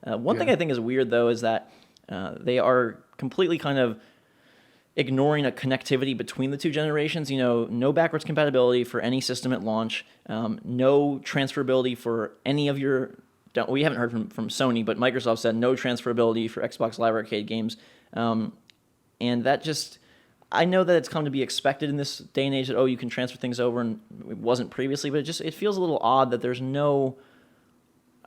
One thing I think is weird, though, is that they are completely kind of ignoring a connectivity between the two generations. No backwards compatibility for any system at launch, no transferability for any of your. We haven't heard from Sony, but Microsoft said no transferability for Xbox Live Arcade games, and that just. I know that it's come to be expected in this day and age that you can transfer things over, and it wasn't previously, but it feels a little odd that there's no.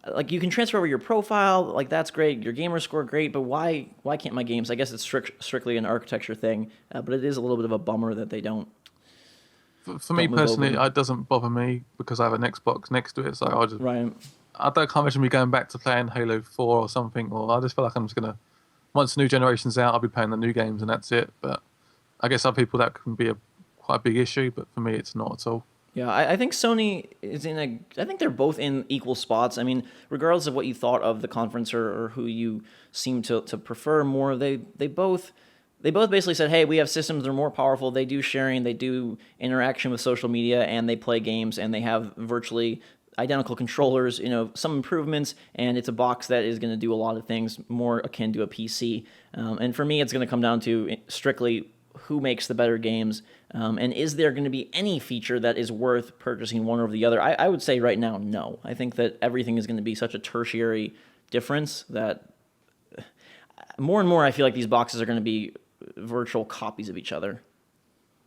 Like, you can transfer over your profile, like that's great, your gamer score great, but why can't my games? I guess it's strictly an architecture thing, but it is a little bit of a bummer that they don't. For me personally, it doesn't bother me because I have an Xbox next to it, so I just right. I can't imagine me going back to playing Halo 4 or something, or I just feel like I'm just gonna once the new generation's out, I'll be playing the new games and that's it. But I guess other people that can be quite a big issue, but for me it's not at all. Yeah, I think Sony is I think they're both in equal spots. I mean, regardless of what you thought of the conference or who you seem to prefer more, they both basically said, hey, we have systems that are more powerful. They do sharing, they do interaction with social media, and they play games, and they have virtually identical controllers. Some improvements, and it's a box that is going to do a lot of things more akin to a PC. And for me, it's going to come down to strictly who makes the better games, and is there going to be any feature that is worth purchasing one over the other? I would say right now, no. I think that everything is going to be such a tertiary difference that more and more I feel like these boxes are going to be virtual copies of each other.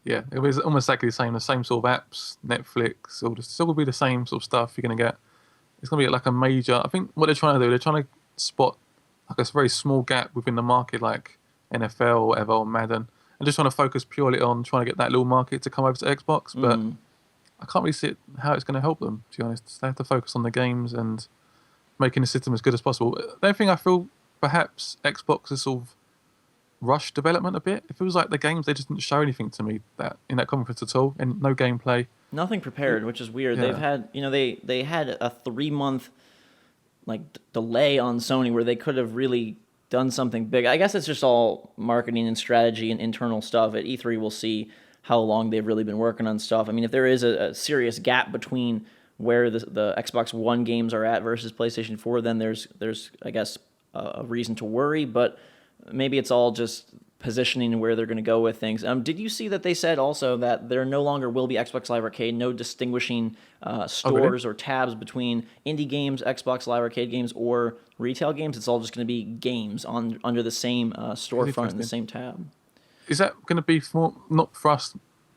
Yeah, it was almost exactly the same sort of apps, Netflix, still will be the same sort of stuff you're going to get. It's going to be like a major, I think what they're trying to do, they're trying to spot like a very small gap within the market, like NFL or whatever, or Madden. And just trying to focus purely on trying to get that little market to come over to Xbox, but I can't really see how it's going to help them, to be honest. They have to focus on the games and making the system as good as possible. The only thing I feel perhaps Xbox has sort of rushed development a bit. It feels like the games, they just didn't show anything to me that in that conference at all, and no gameplay. Nothing prepared, which is weird. Yeah. They've had, they had a 3-month delay on Sony where they could have really done something big. I guess it's just all marketing and strategy and internal stuff. At E3, we'll see how long they've really been working on stuff. I mean, if there is a serious gap between where the Xbox One games are at versus PlayStation 4, then there's I guess a reason to worry. But maybe it's all just positioning and where they're going to go with things. Did you see that they said also that there no longer will be Xbox Live Arcade, no distinguishing stores or tabs between indie games, Xbox Live Arcade games, or retail games? It's all just going to be games under the same storefront and the same tab. Is that going to be not for us,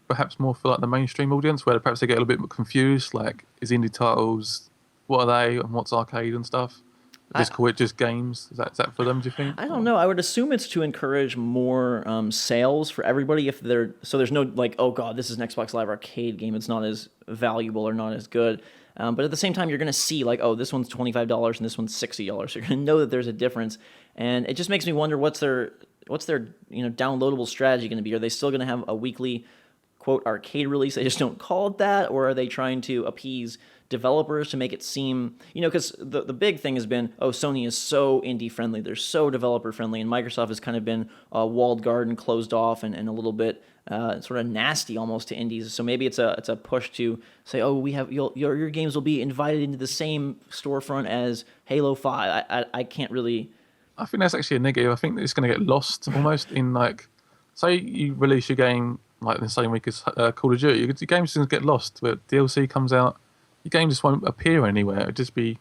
perhaps more for like the mainstream audience, where perhaps they get a little bit more confused, like is indie titles, what are they, and what's arcade and stuff? Just call it just games. Is that for them, do you think? I don't know. I would assume it's to encourage more sales for everybody. So there's no like, oh god, this is an Xbox Live Arcade game. It's not as valuable or not as good. But at the same time, you're going to see like, oh, this one's $25 and this one's $60. So you're going to know that there's a difference, and it just makes me wonder what's their downloadable strategy going to be? Are they still going to have a weekly quote arcade release? They just don't call it that, or are they trying to appease developers to make it seem, because the big thing has been, Sony is so indie friendly, they're so developer friendly, and Microsoft has kind of been a walled garden, closed off, and a little bit sort of nasty almost to indies. So maybe it's a push to say, we have your games will be invited into the same storefront as Halo 5. I can't really. I think that's actually a negative. I think it's going to get lost almost in like, say you release your game like the same week as Call of Duty, your game's going to get lost, but DLC comes out. Your game just won't appear anywhere. It'll just be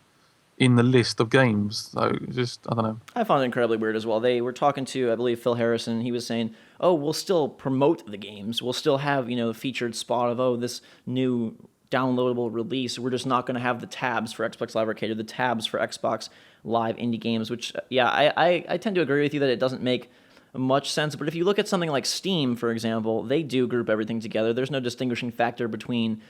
in the list of games. So I don't know. I found it incredibly weird as well. They were talking to, I believe, Phil Harrison. He was saying, we'll still promote the games. We'll still have, the featured spot of, this new downloadable release. We're just not going to have the tabs for Xbox Live Arcade or the tabs for Xbox Live indie games, which, I tend to agree with you that it doesn't make much sense. But if you look at something like Steam, for example, they do group everything together. There's no distinguishing factor between,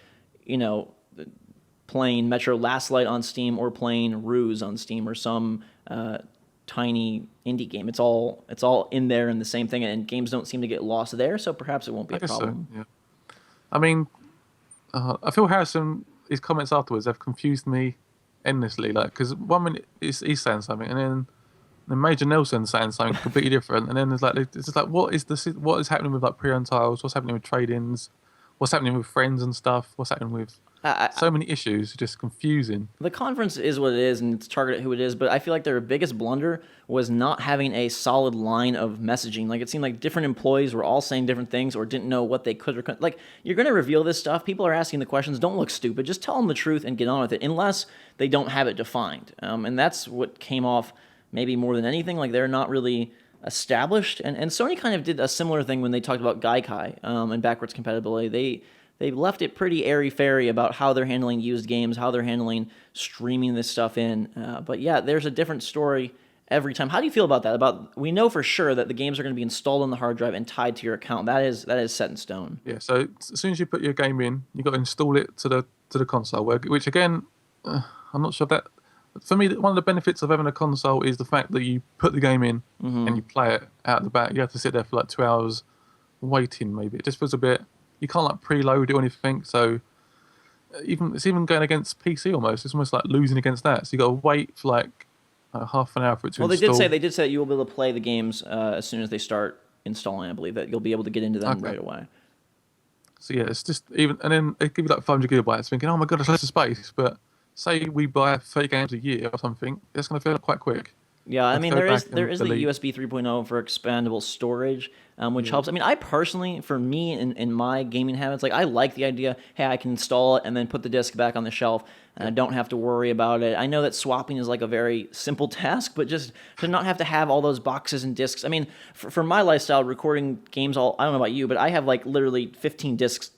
playing Metro Last Light on Steam or playing Ruse on Steam or some tiny indie game. It's all in there in the same thing, and games don't seem to get lost there, so perhaps it won't be a problem. So, yeah. I mean, I feel Harrison, his comments afterwards have confused me endlessly. Like, because 1 minute he's saying something, and then Major Nelson's saying something completely different, and then it's just like what is happening with like pre-owned titles? What's happening with trade-ins? What's happening with friends and stuff? What's happening with So many issues, just confusing. The conference is what it is, and it's targeted who it is. But I feel like their biggest blunder was not having a solid line of messaging. Like it seemed like different employees were all saying different things or didn't know what they could or couldn't. Like you're going to reveal this stuff. People are asking the questions. Don't look stupid. Just tell them the truth and get on with it. Unless they don't have it defined, and that's what came off maybe more than anything. Like they're not really established. And Sony kind of did a similar thing when they talked about Gaikai and backwards compatibility. They left it pretty airy-fairy about how they're handling used games, how they're handling streaming this stuff in. But yeah, there's a different story every time. How do you feel about that? We know for sure that the games are going to be installed on the hard drive and tied to your account. That is set in stone. Yeah. So as soon as you put your game in, you got to install it to the console. Which again, I'm not sure that. For me, one of the benefits of having a console is the fact that you put the game in and you play it out the back. You have to sit there for like 2 hours waiting. Maybe it just feels a bit. You can't like preload it or anything, so it's even going against PC almost. It's almost like losing against that. So you got to wait for like half an hour for it to install. They did say that you will be able to play the games as soon as they start installing. I believe that you'll be able to get into them right away. So yeah, it's just even, and then they give you like 500 gigabytes, thinking, oh my god, it's lots of space. But say we buy 30 games a year or something, it's going to fill quite quick. Yeah, I mean, there is the USB 3.0 for expandable storage, which helps. I mean, I personally, for me, in my gaming habits, like I like the idea, hey, I can install it and then put the disc back on the shelf, and I don't have to worry about it. I know that swapping is like a very simple task, but just to not have to have all those boxes and discs. I mean, for my lifestyle, recording games, I don't know about you, but I have like literally 15 discs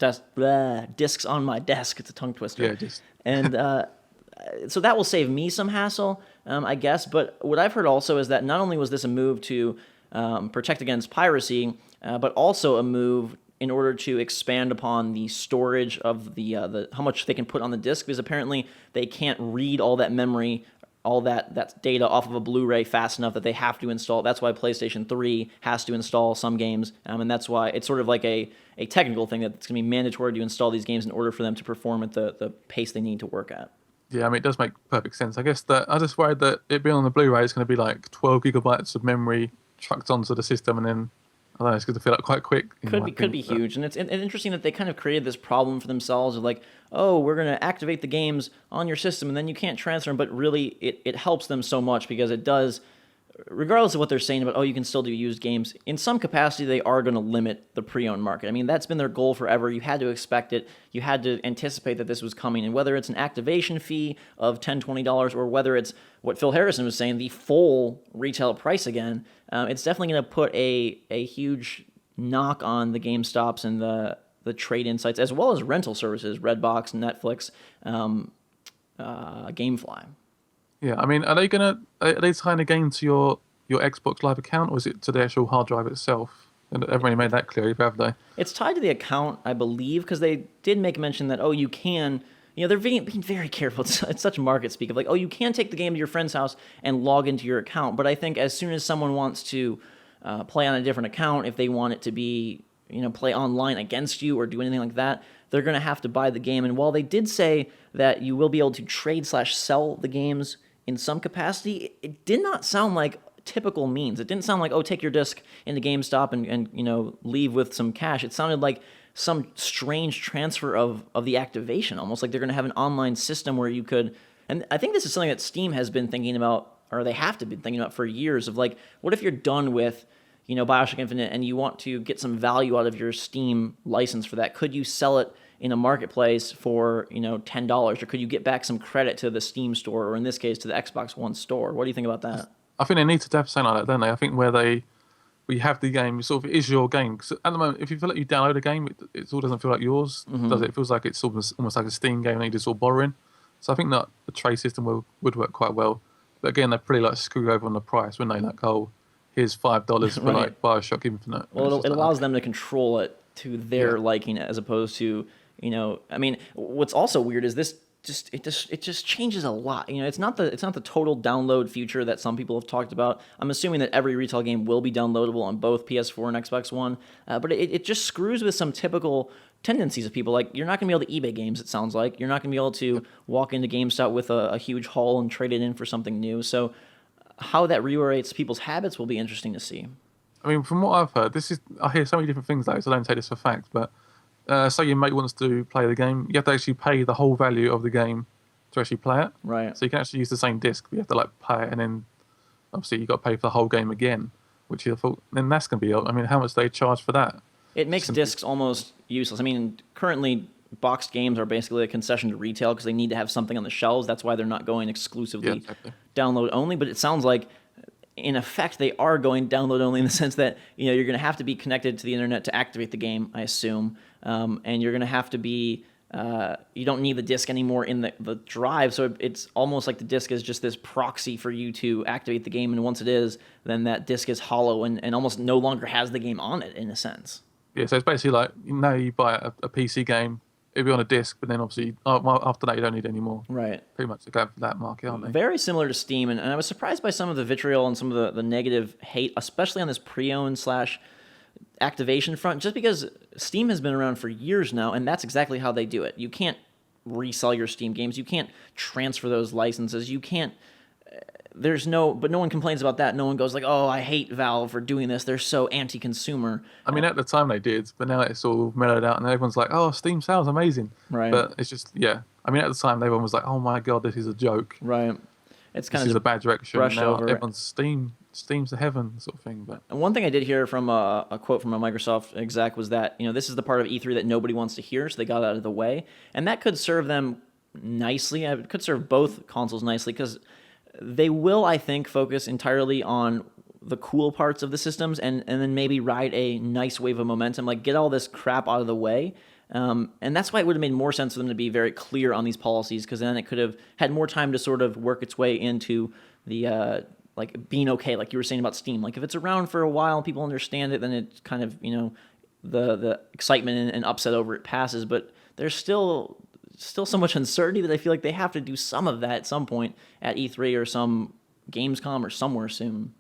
on my desk. It's a tongue twister. Yeah, just... And... so that will save me some hassle, I guess. But what I've heard also is that not only was this a move to protect against piracy, but also a move in order to expand upon the storage of the how much they can put on the disc, because apparently they can't read all that memory, all that data off of a Blu-ray fast enough that they have to install. That's why PlayStation 3 has to install some games, and that's why it's sort of like a technical thing that it's going to be mandatory to install these games in order for them to perform at the pace they need to work at. Yeah, I mean, it does make perfect sense. I guess that I just worried that it being on the Blu-ray is going to be like 12 gigabytes of memory trucked onto the system, and then I don't know, it's going to fill up quite quick. Could be huge, and it's interesting that they kind of created this problem for themselves of like, oh, we're going to activate the games on your system, and then you can't transfer them. But really, it helps them so much because it does. Regardless of what they're saying about, oh, you can still do used games, in some capacity, they are going to limit the pre-owned market. I mean, that's been their goal forever. You had to expect it. You had to anticipate that this was coming. And whether it's an activation fee of $10, $20, or whether it's what Phil Harrison was saying, the full retail price again, it's definitely going to put a huge knock on the GameStops and the trade-in sites, as well as rental services, Redbox, Netflix, GameFly. Yeah, I mean, are they tying the game to your Xbox Live account, or is it to the actual hard drive itself? And everybody made that clear, have they? It's tied to the account, I believe, because they did make mention that, oh, you can, they're being very careful. It's such market speak of like, oh, you can take the game to your friend's house and log into your account. But I think as soon as someone wants to play on a different account, if they want it to be, play online against you or do anything like that, they're going to have to buy the game. And while they did say that you will be able to trade/sell the games in some capacity, it did not sound like typical means. It didn't sound like, oh, take your disc into GameStop and leave with some cash. It sounded like some strange transfer of the activation, almost like they're going to have an online system where you could, and I think this is something that Steam has been thinking about, or they have to be thinking about for years, of like, what if you're done with BioShock Infinite and you want to get some value out of your Steam license for that? Could you sell it in a marketplace for $10, or could you get back some credit to the Steam store, or in this case to the Xbox One store? What do you think about that? I think they need to have something like that, don't they? I think where you have the game, sort of, it is your game. Because at the moment, if you feel like you download a game, it all doesn't feel like yours, does it? It feels like it's almost like a Steam game that you're just all borrowing. So I think that the trade system would work quite well. But again, they pretty like screw over on the price when they like, oh, here's $5 for like BioShock Infinite. Well, it allows them to control it to their liking, as opposed to I mean, what's also weird is this just changes a lot. It's not the total download feature that some people have talked about. I'm assuming that every retail game will be downloadable on both PS4 and Xbox One, but it just screws with some typical tendencies of people. Like, you're not going to be able to eBay games, it sounds like. You're not going to be able to walk into GameStop with a huge haul and trade it in for something new. So how that reorients people's habits will be interesting to see. I mean, from what I've heard, I hear so many different things though, so I don't take this for fact, but say your mate wants to play the game, you have to actually pay the whole value of the game to actually play it. Right. So you can actually use the same disc, but you have to like pay it, and then obviously you got to pay for the whole game again, which I thought then that's gonna be. I mean, how much they charge for that? It makes discs almost useless. I mean, currently boxed games are basically a concession to retail because they need to have something on the shelves. That's why they're not going exclusively exactly. download only. But it sounds like, in effect, they are going download only in the sense that you're going to have to be connected to the internet to activate the game, I assume, and you're going to have to be. You don't need the disc anymore in the drive, so it's almost like the disc is just this proxy for you to activate the game. And once it is, then that disc is hollow and almost no longer has the game on it in a sense. Yeah, so it's basically like now you buy a PC game, it'll be on a disc, but then obviously after that you don't need it anymore. Right. Pretty much to go for that market, aren't they? Very similar to Steam, and I was surprised by some of the vitriol and some of the negative hate, especially on this pre-owned / activation front, just because Steam has been around for years now, and that's exactly how they do it. You can't resell your Steam games. You can't transfer those licenses. You can't. But no one complains about that. No one goes like, "Oh, I hate Valve for doing this. They're so anti-consumer." I mean, at the time they did, but now it's all mellowed out, and everyone's like, "Oh, Steam sales amazing." Right. But it's just, yeah. I mean, at the time, everyone was like, "Oh my god, this is a joke." Right. It's kind This of is a bad direction. brushed Now over. everyone's Steam's the heaven sort of thing. But And one thing I did hear from a quote from a Microsoft exec was that this is the part of E3 that nobody wants to hear, so they got out of the way, and that could serve them nicely. It could serve both consoles nicely because they will, I think, focus entirely on the cool parts of the systems and then maybe ride a nice wave of momentum, like get all this crap out of the way. And that's why it would have made more sense for them to be very clear on these policies, because then it could have had more time to sort of work its way into the like being okay, like you were saying about Steam. Like if it's around for a while and people understand it, then it's kind of the excitement and upset over it passes. But there's still so much uncertainty that I feel like they have to do some of that at some point at E3 or some Gamescom or somewhere soon.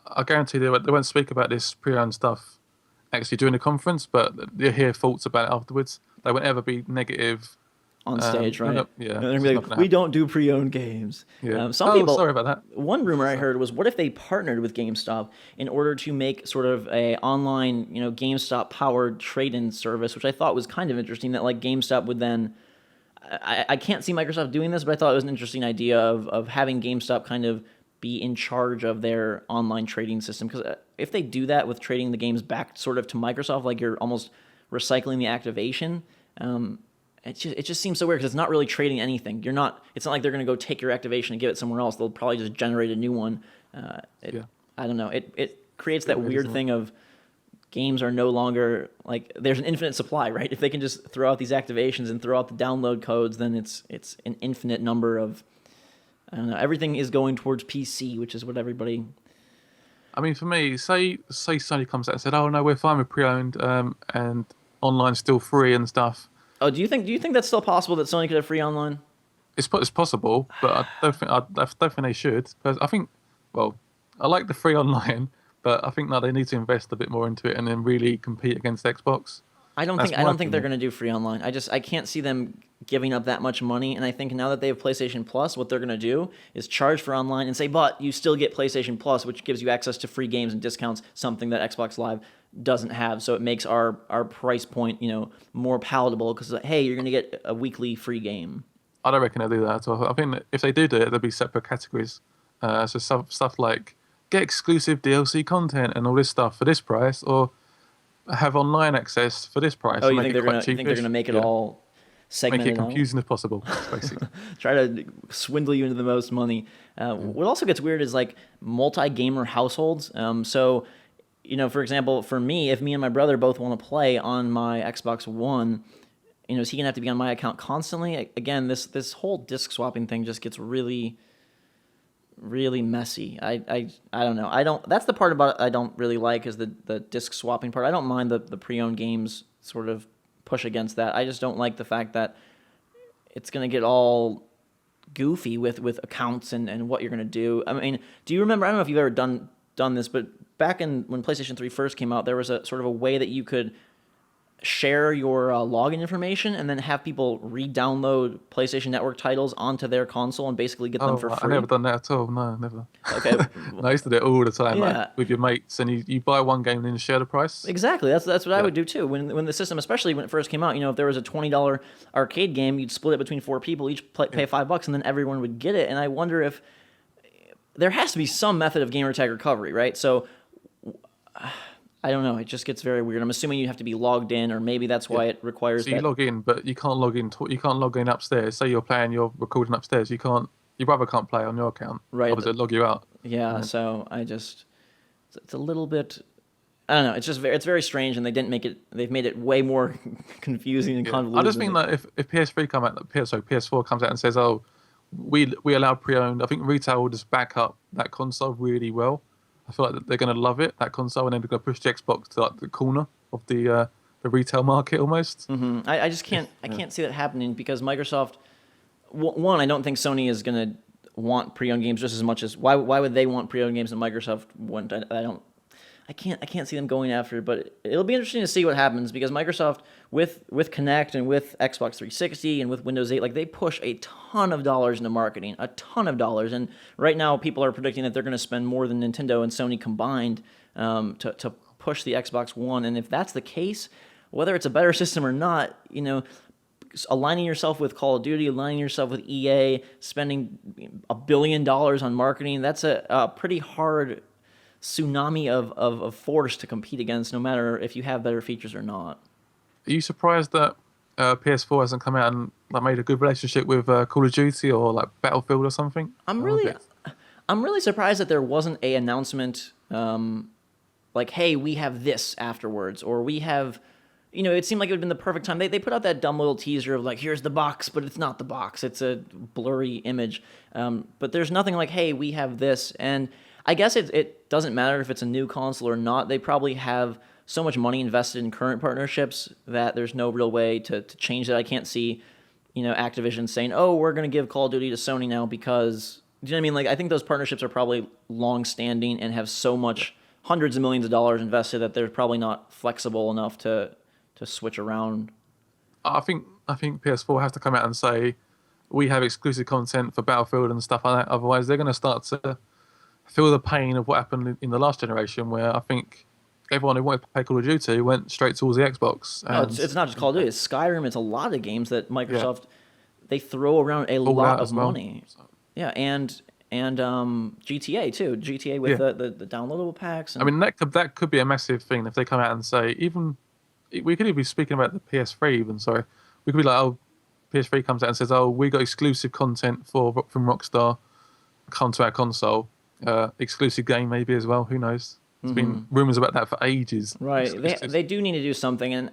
I guarantee they won't speak about this pre-owned stuff actually during the conference, but you'll hear thoughts about it afterwards. They won't ever be negative On stage, right? Yeah. And they're gonna be like, we don't do pre-owned games. Yeah. Some people. Sorry about that. One rumor I heard was, what if they partnered with GameStop in order to make sort of a online, GameStop-powered trade-in service, which I thought was kind of interesting. That like GameStop would then. I can't see Microsoft doing this, but I thought it was an interesting idea of having GameStop kind of be in charge of their online trading system. Because if they do that with trading the games back sort of to Microsoft, like you're almost recycling the activation, it just seems so weird because it's not really trading anything. It's not like they're going to go take your activation and give it somewhere else. They'll probably just generate a new one. I don't know. It creates that weird thing of games are no longer like there's an infinite supply, right? If they can just throw out these activations and throw out the download codes, then it's an infinite number of. I don't know. Everything is going towards PC, which is what everybody. I mean, for me, say Sony comes out and said, "Oh no, we're fine with pre-owned and online's still free and stuff." Oh, do you think that's still possible that Sony could have free online? It's possible, but I don't think they should. Because I think, well, I like the free online, but I think now they need to invest a bit more into it and then really compete against Xbox. I don't think they're going to do free online. I can't see them giving up that much money. And I think now that they have PlayStation Plus, what they're going to do is charge for online and say, but you still get PlayStation Plus, which gives you access to free games and discounts, something that Xbox Live doesn't have. So it makes our price point, more palatable because, hey, you're going to get a weekly free game. I don't reckon they'll do that. So I think that if they do it, there'll be separate categories. So stuff like get exclusive DLC content and all this stuff for this price, or have online access for this price. Oh, you think they're going to make it all segmented? Make it confusing as possible, basically. Try to swindle you into the most money. What also gets weird is like multi-gamer households. So, for example, for me, if me and my brother both want to play on my Xbox One, is he going to have to be on my account constantly? Again, this whole disc swapping thing just gets really, really messy. I don't know. That's the part about it I don't really like is the disc swapping part. I don't mind the pre-owned games sort of push against that. I just don't like the fact that it's going to get all goofy with accounts and what you're going to do. I mean, do you remember, I don't know if you've ever done this, but back when PlayStation 3 first came out, there was a sort of a way that you could share your login information and then have people re-download PlayStation Network titles onto their console and basically get them Oh, for I free. never done that at all. No, never. Okay, No, I used to do it all the time, like yeah, with your mates, and you buy one game and then share the price. exactly. That's what I Yeah, would do too. When the system, especially when it first came out, if there was a $20 arcade game, you'd split it between 4 people, each yeah. pay $5, and then everyone would get it. And I wonder if there has to be some method of gamer tag recovery, right? So I don't know. It just gets very weird. I'm assuming you have to be logged in, or maybe that's Yeah. why it requires So you that. log in, but you can't log in. You can't log in upstairs. Say you're playing, you're recording upstairs. You can't. Your brother can't play on your account. Right. Obviously, it'll log you out. And Yeah. then, So it's a little bit. I don't know. It's very strange, and they didn't make it. They've made it way more confusing and yeah. convoluted. I just think that if PS3 come out, PS4 comes out and says, "Oh, we allow pre-owned," I think retail will just back up that console really well. I feel like they're going to love it, that console, and then they're going to push the Xbox to like the corner of the retail market almost. I just can't. I can't see that happening because Microsoft. One, I don't think Sony is going to want pre-owned games just as much as why would they want pre-owned games and Microsoft wouldn't? I don't. I can't see them going after it, but it'll be interesting to see what happens because Microsoft with Kinect and with Xbox 360 and with Windows 8, like they push a ton of dollars into marketing, a ton of dollars, and right now people are predicting that they're going to spend more than Nintendo and Sony combined to push the Xbox One, and if that's the case, whether it's a better system or not, aligning yourself with Call of Duty, aligning yourself with EA, spending $1 billion on marketing, that's a pretty hard tsunami of force to compete against, no matter if you have better features or not. Are you surprised that PS4 hasn't come out and like made a good relationship with Call of Duty or like Battlefield or something? I'm Oh, really, okay. I'm really surprised that there wasn't a announcement like, "Hey, we have this afterwards," or "We have." It seemed like it would have been the perfect time. They put out that dumb little teaser of like, "Here's the box," but it's not the box. It's a blurry image. But there's nothing like, "Hey, we have this," and I guess it doesn't matter if it's a new console or not. They probably have so much money invested in current partnerships that there's no real way to change that. I can't see, Activision saying, "Oh, we're going to give Call of Duty to Sony now because," do you know what I mean? Like, I think those partnerships are probably long-standing and have so much, hundreds of millions of dollars invested that they're probably not flexible enough to switch around. I think PS4 has to come out and say we have exclusive content for Battlefield and stuff like that. Otherwise, they're going to start to feel the pain of what happened in the last generation, where I think everyone who wanted to play Call of Duty went straight towards the Xbox. No, And it's not just Call of Duty. It's Skyrim. It's a lot of games that yeah, Microsoft they throw around a lot Fallout of as well. money. Yeah, and GTA too. GTA with Yeah, the downloadable packs I and mean that could be a massive thing if they come out and say even we could even be speaking about the PS3 even. Sorry, we could be like, oh, PS3 comes out and says, oh, we got exclusive content from Rockstar come to our console. Exclusive game maybe as well. Who knows? There's been rumors about that for ages. right. They do need to do something, and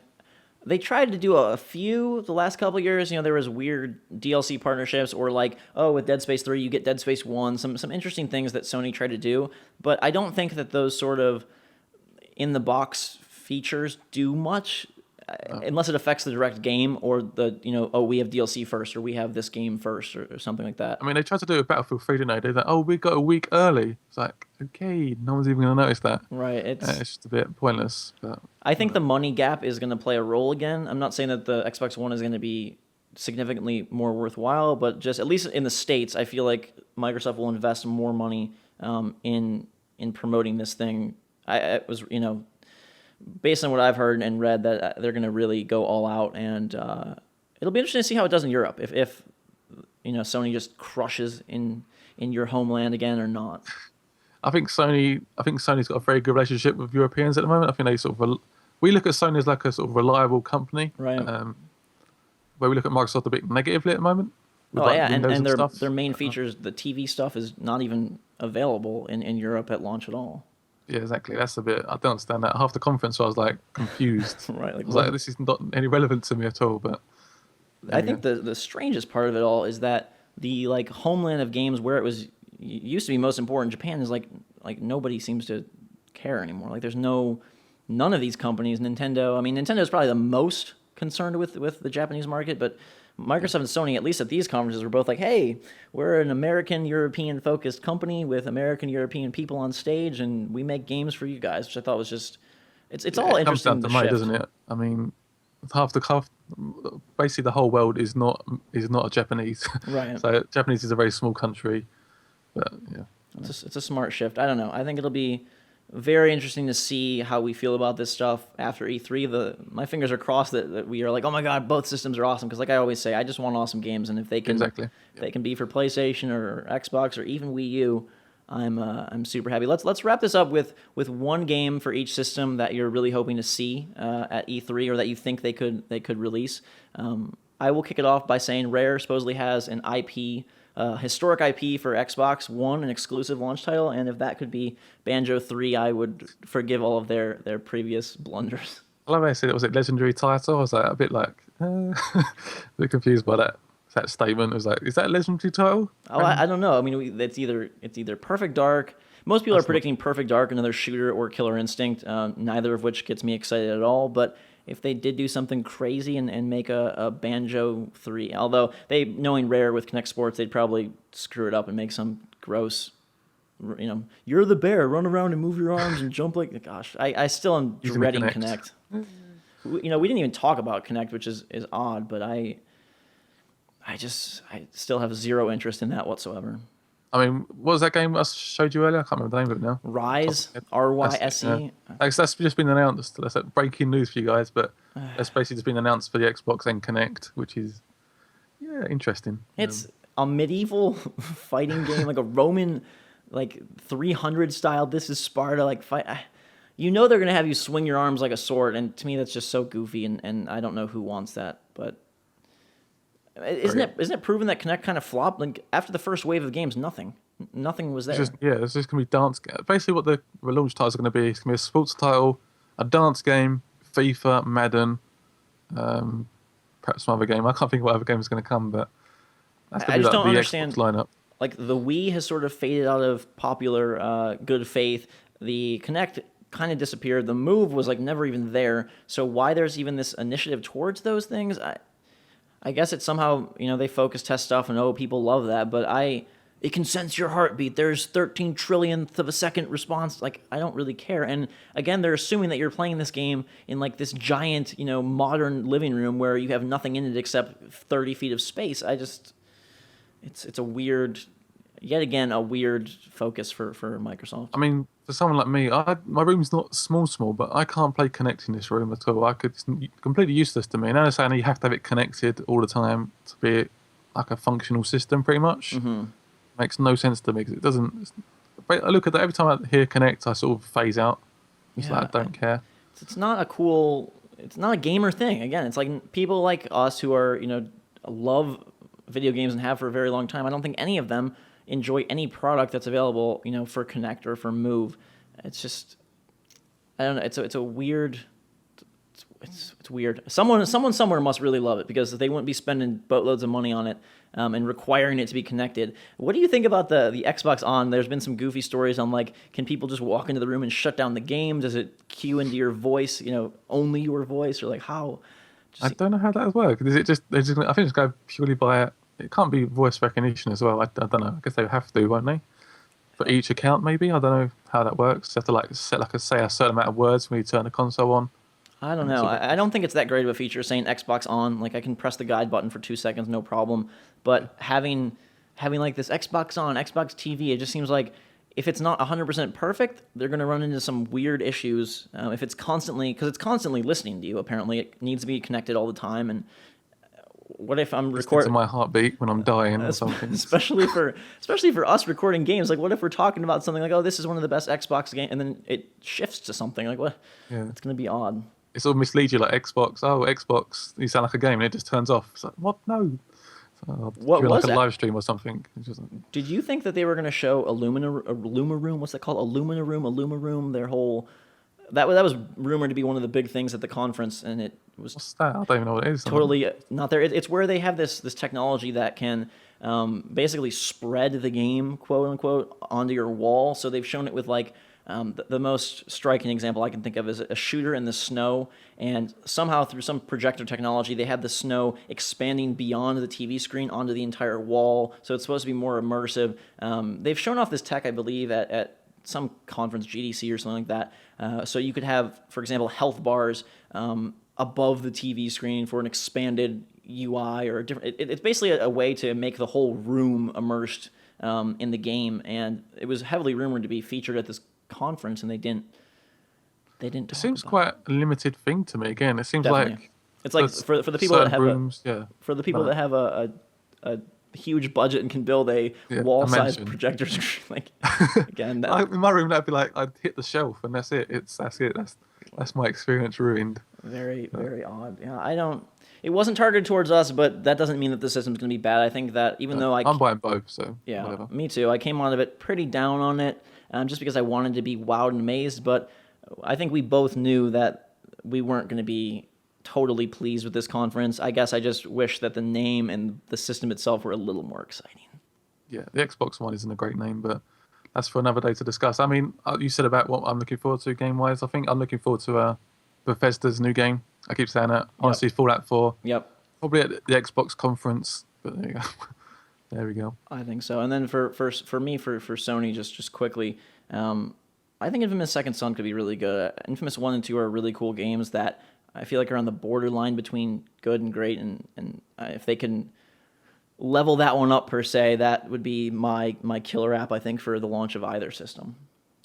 they tried to do a few the last couple of years. There was weird DLC partnerships, or like, oh, with Dead Space 3, you get Dead Space 1. Some interesting things that Sony tried to do, but I don't think that those sort of in the box features do much unless it affects the direct game or oh, we have DLC first or we have this game first or something like that. I mean, they tried to do it with Battlefield 3, didn't they? They're like, oh, we got a week early. It's like, okay, no one's even going to notice that. Right. It's just a bit pointless. But I think the money gap is going to play a role again. I'm not saying that the Xbox One is going to be significantly more worthwhile, but just at least in the States, I feel like Microsoft will invest more money in promoting this thing. It was, based on what I've heard and read, that they're going to really go all out, and it'll be interesting to see how it does in Europe. If Sony just crushes in your homeland again or not. I think Sony's got a very good relationship with Europeans at the moment. I think they sort of we look at Sony as like a sort of reliable company, Right. where we look at Microsoft a bit negatively at the moment. With Oh like yeah, Windows and their stuff. their main features, the TV stuff, is not even available in Europe at launch at all. Yeah, exactly. That's a bit. I don't understand that. Half the conference, I was like confused. Right. I was like, this is not any relevant to me at all. But I think the strangest part of it all is that the homeland of games where it was used to be most important, Japan, is like nobody seems to care anymore. Like there's none of these companies, Nintendo. I mean, Nintendo is probably the most concerned with the Japanese market, but Microsoft and Sony, at least at these conferences, were both like, hey, we're an American European focused company with American European people on stage, and we make games for you guys, which I thought was just it's all it comes interesting. down to The money, shift. doesn't it? I mean, half, basically the whole world is not a Japanese. Right. So Japanese is a very small country, but yeah. It's a smart shift. I don't know. I think it'll be very interesting to see how we feel about this stuff after E3. My fingers are crossed that we are like, oh my god, both systems are awesome. Because like I always say, I just want awesome games, and if they can, Exactly. they can be for PlayStation or Xbox or even Wii U, I'm super happy. Let's wrap this up with one game for each system that you're really hoping to see at E3 or that you think they could release. I will kick it off by saying Rare supposedly has an IP. Historic IP for Xbox One, an exclusive launch title, and if that could be Banjo 3, I would forgive all of their previous blunders. I love how I said it was a legendary title. I was like a bit like a bit confused by that statement. It was like, is that a legendary title? Oh, I don't know. I mean, it's either Perfect Dark. Most people are predicting Perfect Dark, another shooter, or Killer Instinct. Neither of which gets me excited at all. But if they did do something crazy and make a Banjo 3, although knowing Rare with Kinect Sports, they'd probably screw it up and make some gross, you're the bear, run around and move your arms and jump like, gosh, I still am Using the dreading Kinect. Kinect. We didn't even talk about Kinect, which is odd, but I still have zero interest in that whatsoever. I mean, what was that game I showed you earlier? I can't remember the name of it now. Rise, That's RYSE. yeah. That's just been announced. That's like breaking news for you guys, but that's basically just been announced for the Xbox and Kinect, which is interesting. It's a medieval fighting game, like a Roman, like 300 style. This is Sparta, like fight. They're gonna have you swing your arms like a sword, and to me that's just so goofy, and I don't know who wants that, but. Isn't it proven that Kinect kind of flopped? Like after the first wave of games, nothing was there. It's just gonna be dance. Basically, what the launch titles are gonna be is gonna be a sports title, a dance game, FIFA, Madden, perhaps some other game. I can't think of what other game is gonna come, but that's gonna I be just like don't the understand. Xbox lineup. Like the Wii has sort of faded out of popular good faith. The Kinect kind of disappeared. The Move was like never even there. So why there's even this initiative towards those things? I guess it's somehow, they focus test stuff and people love that, but it can sense your heartbeat. There's 13 trillionth of a second response. Like, I don't really care. And again, they're assuming that you're playing this game in like this giant, modern living room where you have nothing in it except 30 feet of space. It's a weird, yet again, a weird focus for Microsoft. I mean, for someone like me, my room's not small, but I can't play Kinect in this room at all. It's completely useless to me. And I understand you have to have it connected all the time to be like a functional system, pretty much. Mm-hmm. Makes no sense to me because it doesn't. I look at that every time I hear Kinect, I sort of phase out. It's like I don't care. It's not a gamer thing. Again, it's like people like us who are, love video games and have for a very long time. I don't think any of them enjoy any product that's available, for Kinect or for Move. It's just, I don't know. It's a weird. It's weird. Someone somewhere must really love it because they wouldn't be spending boatloads of money on it and requiring it to be connected. What do you think about the Xbox On? There's been some goofy stories on like, can people just walk into the room and shut down the game? Does it cue into your voice? Only your voice, or like how? I don't know how that would work. Is it just I think it's go purely by it can't be voice recognition as well. I don't know. I guess they have to, won't they? For each account, maybe. I don't know how that works. You have to like set say a certain amount of words when you turn the console on. I don't know. I don't think it's that great of a feature saying Xbox On. Like I can press the guide button for 2 seconds, no problem. But having like this Xbox On, Xbox TV, it just seems like if it's not 100% perfect, they're going to run into some weird issues. If it's constantly listening to you. Apparently, it needs to be connected all the time. And what if I'm recording to my heartbeat when I'm dying or something? Especially for us recording games. Like, what if we're talking about something like, oh, this is one of the best Xbox games, and then it shifts to something like what? Yeah, it's going to be odd. It sort of misleads you, like Xbox. Oh, Xbox, you sound like a game, and it just turns off. It's like, what? No. So, what was like that? A live stream or something? Did you think that they were going to show Luma Room? What's that called? Luma Room. Their whole that was rumored to be one of the big things at the conference, and it was. What's that? I don't even know what it is. Totally not there. It's where they have this technology that can basically spread the game, quote unquote, onto your wall. So they've shown it with like. The most striking example I can think of is a shooter in the snow, and somehow through some projector technology, they have the snow expanding beyond the TV screen onto the entire wall, so it's supposed to be more immersive. They've shown off this tech, I believe, at some conference, GDC or something like that, so you could have, for example, health bars above the TV screen for an expanded UI or a different. It's basically a way to make the whole room immersed in the game, and it was heavily rumored to be featured at this conference, and they didn't. They didn't. It seems quite a limited thing to me. Again, it seems Definitely. like It's like for the people that have rooms, for the people that have a huge budget and can build a wall-sized projector screen. Like again, in my room that'd be like I'd hit the shelf and that's it. That's it. That's my experience ruined. Very odd. Yeah, I don't. It wasn't targeted towards us, but that doesn't mean that the system's going to be bad. I think that even though I'm buying both, so yeah, whatever. Me too. I came out of it pretty down on it, just because I wanted to be wowed and amazed. But I think we both knew that we weren't going to be totally pleased with this conference. I guess I just wish that the name and the system itself were a little more exciting. Yeah, the Xbox One isn't a great name, but that's for another day to discuss. I mean, you said about what I'm looking forward to game-wise. I think I'm looking forward to Bethesda's new game. I keep saying that. Honestly, Fallout 4. Yep. Probably at the Xbox conference, but there you go. There we go. I think so. And then for me, for Sony, just quickly, I think Infamous Second Son could be really good. Infamous 1 and 2 are really cool games that I feel like are on the borderline between good and great, and if they can level that one up per se, that would be my killer app, I think, for the launch of either system.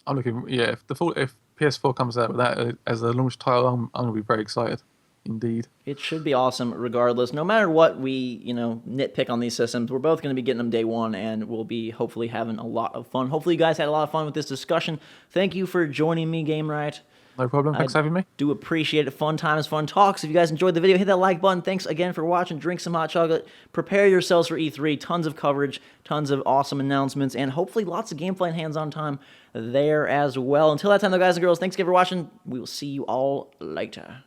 I'm looking, if PS4 comes out with that as a launch title, I'm going to be very excited. Indeed. It should be awesome regardless. No matter what we, nitpick on these systems, we're both going to be getting them day one, and we'll be hopefully having a lot of fun. Hopefully you guys had a lot of fun with this discussion. Thank you for joining me, Game Riot. No problem. Thanks for having me. Do appreciate it. Fun times, fun talks. If you guys enjoyed the video, hit that like button. Thanks again for watching. Drink some hot chocolate. Prepare yourselves for E3. Tons of coverage, tons of awesome announcements, and hopefully lots of gameplay and hands-on time there as well. Until that time, though, guys and girls, thanks again for watching. We will see you all later.